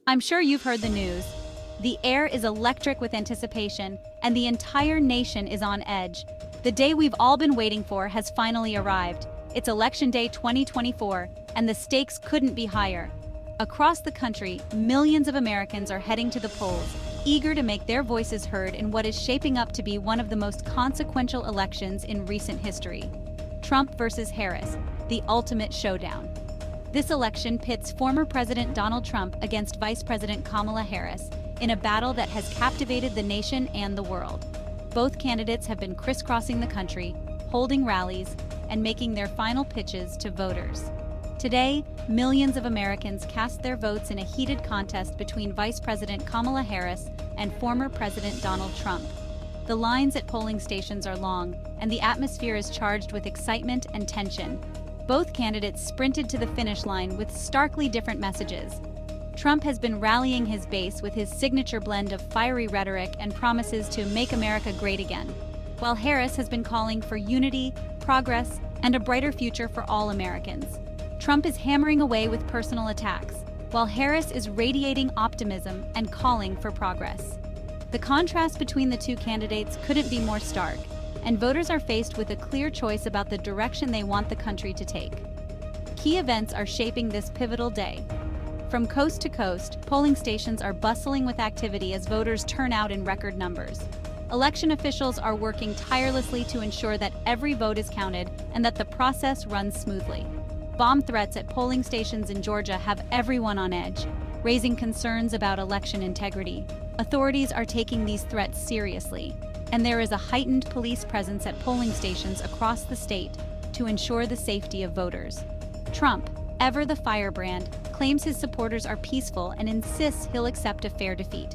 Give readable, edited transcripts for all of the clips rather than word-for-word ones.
I'm sure you've heard the news. The air is electric with anticipation, and the entire nation is on edge. The day we've all been waiting for has finally arrived. It's Election Day 2024, and the stakes couldn't be higher. Across the country, millions of Americans are heading to the polls, eager to make their voices heard in what is shaping up to be one of the most consequential elections in recent history. Trump versus Harris, the ultimate showdown. This election pits former President Donald Trump against Vice President Kamala Harris in a battle that has captivated the nation and the world. Both candidates have been crisscrossing the country, holding rallies, and making their final pitches to voters. Today, millions of Americans cast their votes in a heated contest between Vice President Kamala Harris and former President Donald Trump. The lines at polling stations are long, and the atmosphere is charged with excitement and tension. Both candidates sprinted to the finish line with starkly different messages. Trump has been rallying his base with his signature blend of fiery rhetoric and promises to make America great again, while Harris has been calling for unity, progress, and a brighter future for all Americans. Trump is hammering away with personal attacks, while Harris is radiating optimism and calling for progress. The contrast between the two candidates couldn't be more stark, and voters are faced with a clear choice about the direction they want the country to take. Key events are shaping this pivotal day. From coast to coast, polling stations are bustling with activity as voters turn out in record numbers. Election officials are working tirelessly to ensure that every vote is counted and that the process runs smoothly. Bomb threats at polling stations in Georgia have everyone on edge, raising concerns about election integrity. Authorities are taking these threats seriously, and there is a heightened police presence at polling stations across the state to ensure the safety of voters. Trump, ever the firebrand, claims his supporters are peaceful and insists he'll accept a fair defeat.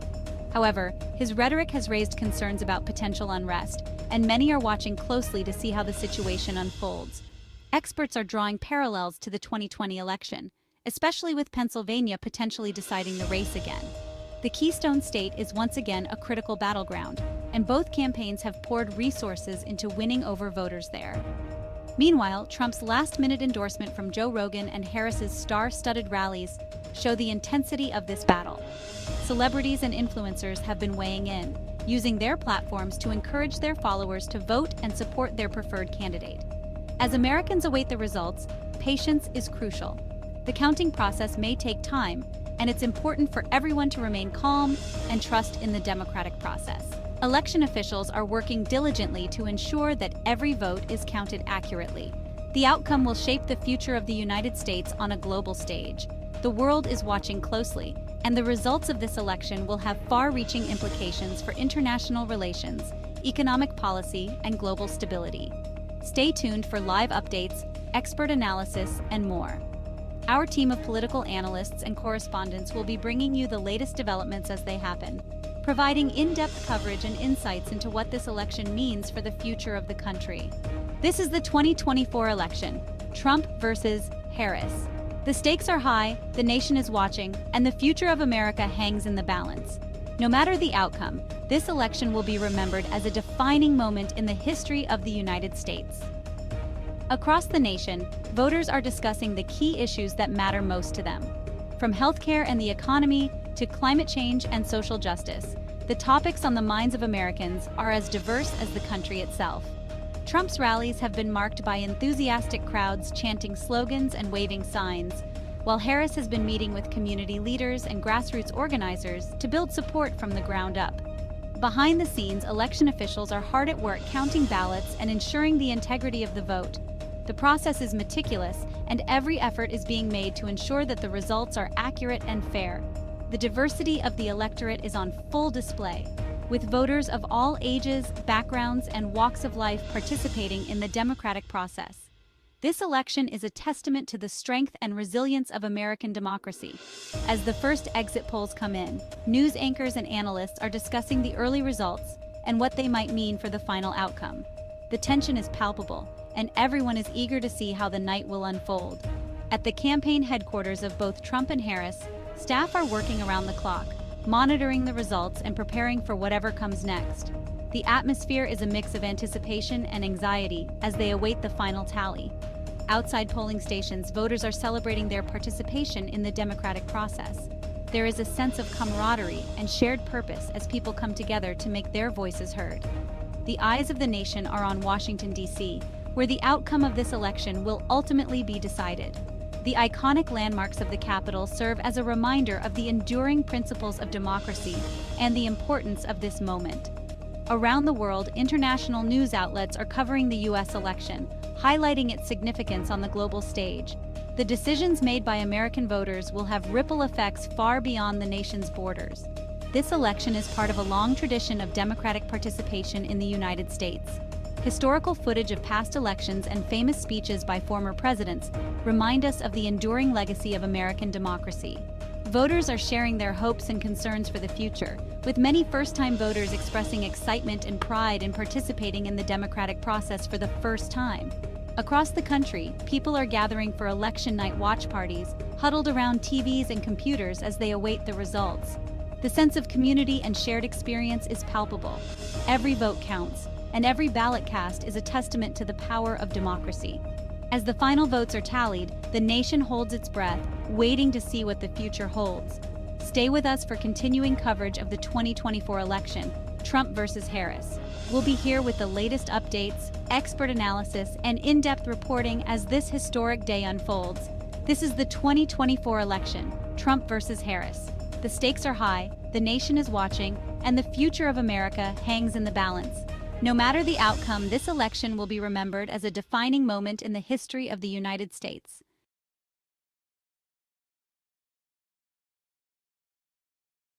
However, his rhetoric has raised concerns about potential unrest, and many are watching closely to see how the situation unfolds. Experts are drawing parallels to the 2020 election, especially with Pennsylvania potentially deciding the race again. The Keystone State is once again a critical battleground, and both campaigns have poured resources into winning over voters there. Meanwhile, Trump's last-minute endorsement from Joe Rogan and Harris's star-studded rallies show the intensity of this battle. Celebrities and influencers have been weighing in, using their platforms to encourage their followers to vote and support their preferred candidate. As Americans await the results, patience is crucial. The counting process may take time, and it's important for everyone to remain calm and trust in the democratic process. Election officials are working diligently to ensure that every vote is counted accurately. The outcome will shape the future of the United States on a global stage. The world is watching closely, and the results of this election will have far-reaching implications for international relations, economic policy, and global stability. Stay tuned for live updates, expert analysis, and more. Our team of political analysts and correspondents will be bringing you the latest developments as they happen, providing in-depth coverage and insights into what this election means for the future of the country. This is the 2024 election, Trump versus Harris. The stakes are high, the nation is watching, and the future of America hangs in the balance. No matter the outcome, this election will be remembered as a defining moment in the history of the United States. Across the nation, voters are discussing the key issues that matter most to them. From healthcare and the economy to climate change and social justice, the topics on the minds of Americans are as diverse as the country itself. Trump's rallies have been marked by enthusiastic crowds chanting slogans and waving signs, while Harris has been meeting with community leaders and grassroots organizers to build support from the ground up. Behind the scenes, election officials are hard at work counting ballots and ensuring the integrity of the vote. The process is meticulous, and every effort is being made to ensure that the results are accurate and fair. The diversity of the electorate is on full display, with voters of all ages, backgrounds, and walks of life participating in the democratic process. This election is a testament to the strength and resilience of American democracy. As the first exit polls come in, news anchors and analysts are discussing the early results and what they might mean for the final outcome. The tension is palpable, and everyone is eager to see how the night will unfold. At the campaign headquarters of both Trump and Harris, staff are working around the clock, monitoring the results and preparing for whatever comes next. The atmosphere is a mix of anticipation and anxiety as they await the final tally. Outside polling stations, voters are celebrating their participation in the democratic process. There is a sense of camaraderie and shared purpose as people come together to make their voices heard. The eyes of the nation are on Washington, D.C., where the outcome of this election will ultimately be decided. The iconic landmarks of the Capitol serve as a reminder of the enduring principles of democracy and the importance of this moment. Around the world, international news outlets are covering the U.S. election, highlighting its significance on the global stage. The decisions made by American voters will have ripple effects far beyond the nation's borders. This election is part of a long tradition of democratic participation in the United States. Historical footage of past elections and famous speeches by former presidents remind us of the enduring legacy of American democracy. Voters are sharing their hopes and concerns for the future, with many first-time voters expressing excitement and pride in participating in the democratic process for the first time. Across the country, people are gathering for election night watch parties, huddled around TVs and computers as they await the results. The sense of community and shared experience is palpable. Every vote counts, and every ballot cast is a testament to the power of democracy. As the final votes are tallied, the nation holds its breath, waiting to see what the future holds. Stay with us for continuing coverage of the 2024 election, Trump versus Harris. We'll be here with the latest updates, expert analysis, and in-depth reporting as this historic day unfolds. This is the 2024 election, Trump versus Harris. The stakes are high, the nation is watching, and the future of America hangs in the balance. No matter the outcome, this election will be remembered as a defining moment in the history of the United States.